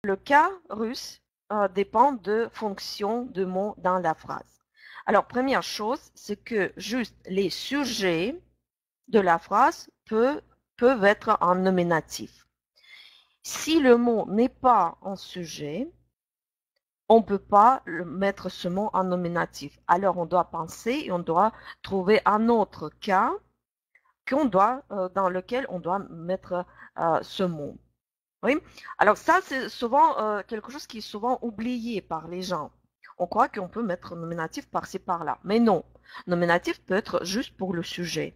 Le cas russe dépend de fonctions de mots dans la phrase. Alors, première chose, c'est que juste les sujets de la phrase peuvent être en nominatif. Si le mot n'est pas en sujet, on ne peut pas mettre ce mot en nominatif. Alors, on doit penser et on doit trouver un autre cas dans lequel on doit mettre ce mot. Oui. Alors ça, c'est souvent quelque chose qui est souvent oublié par les gens. On croit qu'on peut mettre nominatif par-ci, par-là. Mais non. Nominatif peut être juste pour le sujet.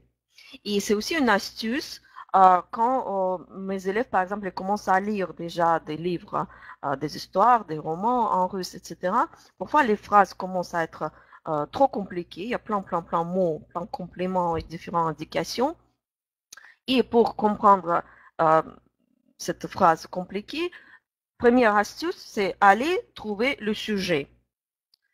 Et c'est aussi une astuce quand mes élèves, par exemple, ils commencent à lire déjà des livres, des histoires, des romans en russe, etc. Parfois, les phrases commencent à être trop compliquées. Il y a plein de mots, plein de compléments et différentes indications. Et pour comprendre cette phrase compliquée, première astuce, c'est aller trouver le sujet.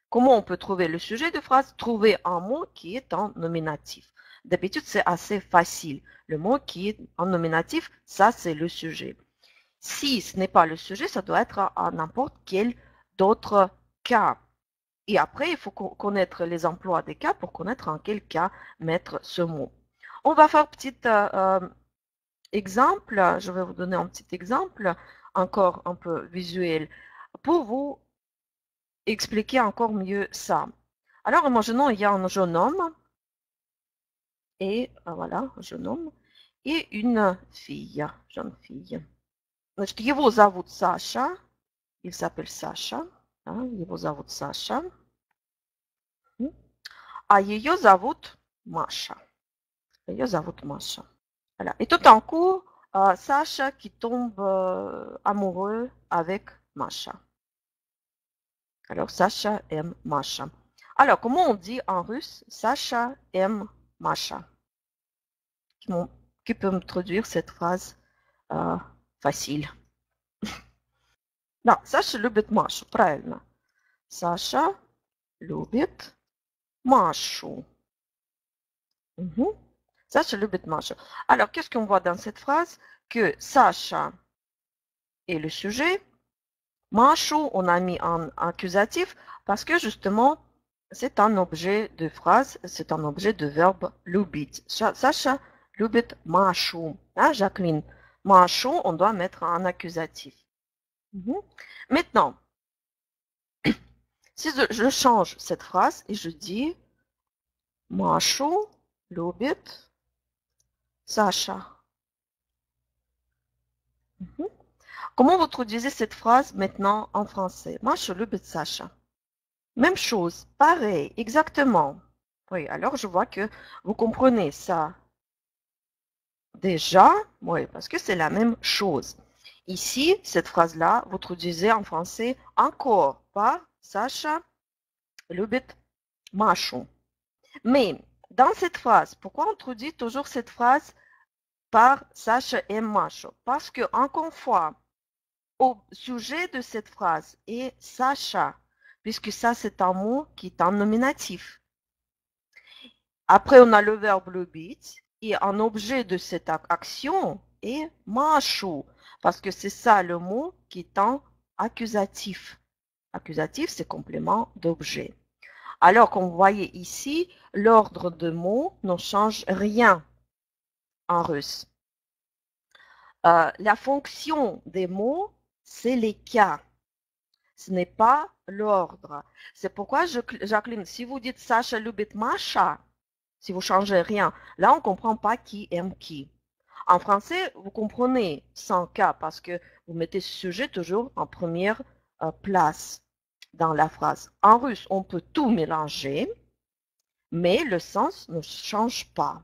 Comment on peut trouver le sujet de phrase? Trouver un mot qui est en nominatif. D'habitude, c'est assez facile. Le mot qui est en nominatif, ça, c'est le sujet. Si ce n'est pas le sujet, ça doit être à n'importe quel d'autre cas. Et après, il faut connaître les emplois des cas pour connaître en quel cas mettre ce mot. On va faire un petit exemple. Je vais vous donner un petit exemple, encore un peu visuel, pour vous expliquer encore mieux ça. Alors, imaginons, il y a un jeune homme, et voilà, un jeune homme, et une fille, jeune fille. Значит, его зовут Саша, il s'appelle Sacha, его зовут Саша, а ее зовут Маша. Ее зовут Маша. Voilà. Et tout d'un coup, Sacha qui tombe amoureux avec Masha. Alors, Sacha aime Masha. Alors, comment on dit en russe Sacha aime Masha? Qui peut me traduire cette phrase facile? Да, Саша любит Машу, правильно. Саша любит Машу. Угу. Sacha любит Машу. Alors, qu'est-ce qu'on voit dans cette phrase? Que Sacha est le sujet. Mashu, on a mis en accusatif parce que justement, c'est un objet de phrase, c'est un objet de verbe любить. Sacha любит Mashu. Hein, Jacqueline? Mashu, on doit mettre en accusatif. Maintenant, si je change cette phrase et je dis Mashu любит Sacha. Comment vous traduisez cette phrase maintenant en français? Mashu любит Sacha. Même chose, pareil, exactement. Oui, alors je vois que vous comprenez ça. Déjà, oui, parce que c'est la même chose. Ici, cette phrase-là, vous traduisez en français encore par Sacha любит Машу. Mais dans cette phrase, pourquoi on traduit toujours cette phrase par Sacha aime Машу? Parce que, encore une fois, au sujet de cette phrase est Sacha, puisque ça, c'est un mot qui est en nominatif. Après, on a le verbe любить et un objet de cette action est Машу, parce que c'est ça le mot qui est en accusatif. Accusatif, c'est complément d'objet. Alors qu'on voyait ici, l'ordre de mots ne change rien en russe. La fonction des mots, c'est les cas. Ce n'est pas l'ordre. C'est pourquoi, Jacqueline, si vous dites Sacha любит Маша, si vous changez rien, là, on ne comprend pas qui aime qui. En français, vous comprenez sans cas parce que vous mettez ce sujet toujours en première place dans la phrase. En russe, on peut tout mélanger, mais le sens ne change pas.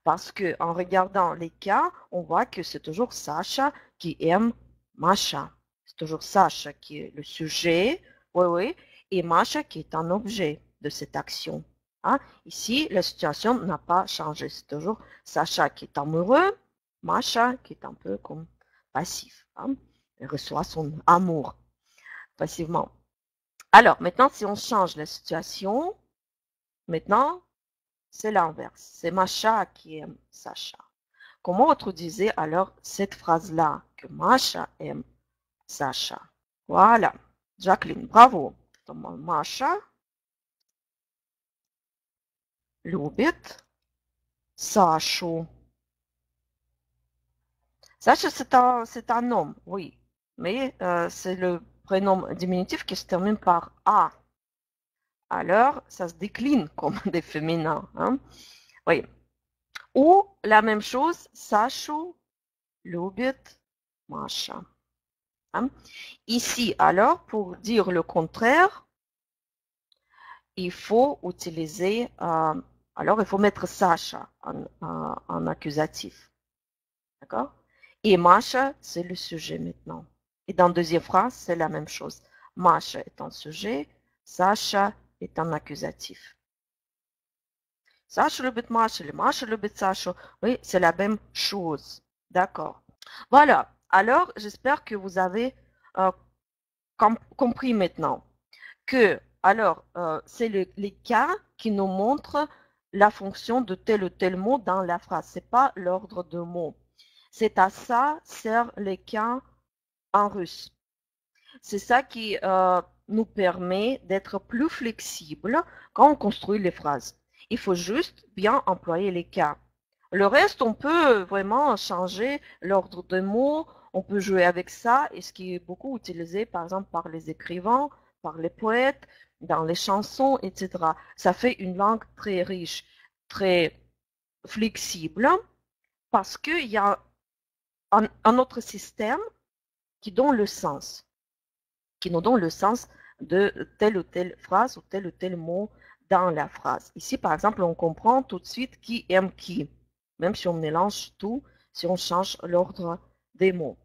Parce que en regardant les cas, on voit que c'est toujours Sacha qui aime Masha. C'est toujours Sacha qui est le sujet, oui, et Masha qui est un objet de cette action. Hein? Ici, la situation n'a pas changé. C'est toujours Sacha qui est amoureux, Masha qui est un peu comme passif. Hein? Elle reçoit son amour passivement. Alors, maintenant, si on change la situation, maintenant, c'est l'inverse. C'est Masha qui aime Sacha. Comment vous traduisez alors cette phrase-là que Masha aime Sacha. Voilà. Jacqueline, bravo. Маша любит Сашу. Sacha, c'est un nom, oui. Mais c'est le prénom diminutif qui se termine par A. Alors, ça se décline comme des féminins. Hein? Oui. Ou la même chose, Сашу любит Маша. Hein? Ici, alors, pour dire le contraire, il faut utiliser, alors il faut mettre Sacha en accusatif. D'accord? Et Masha, c'est le sujet maintenant. Et dans la deuxième phrase, c'est la même chose. Masha est un sujet, Sacha est un accusatif. Sacha любит Маша, или Маша любит Сашу. Oui, c'est la même chose. D'accord. Voilà. Alors, j'espère que vous avez compris maintenant que, alors, c'est les cas qui nous montrent la fonction de tel ou tel mot dans la phrase. Ce n'est pas l'ordre de mots. C'est à ça servent les cas en russe. C'est ça qui nous permet d'être plus flexible quand on construit les phrases. Il faut juste bien employer les cas. Le reste, on peut vraiment changer l'ordre de mots, on peut jouer avec ça, et ce qui est beaucoup utilisé, par exemple, par les écrivains, par les poètes, dans les chansons, etc. Ça fait une langue très riche, très flexible, parce qu'il y a un autre système qui donne le sens, qui nous donne le sens de telle ou telle phrase ou tel mot dans la phrase. Ici, par exemple, on comprend tout de suite qui aime qui, même si on mélange tout, si on change l'ordre des mots.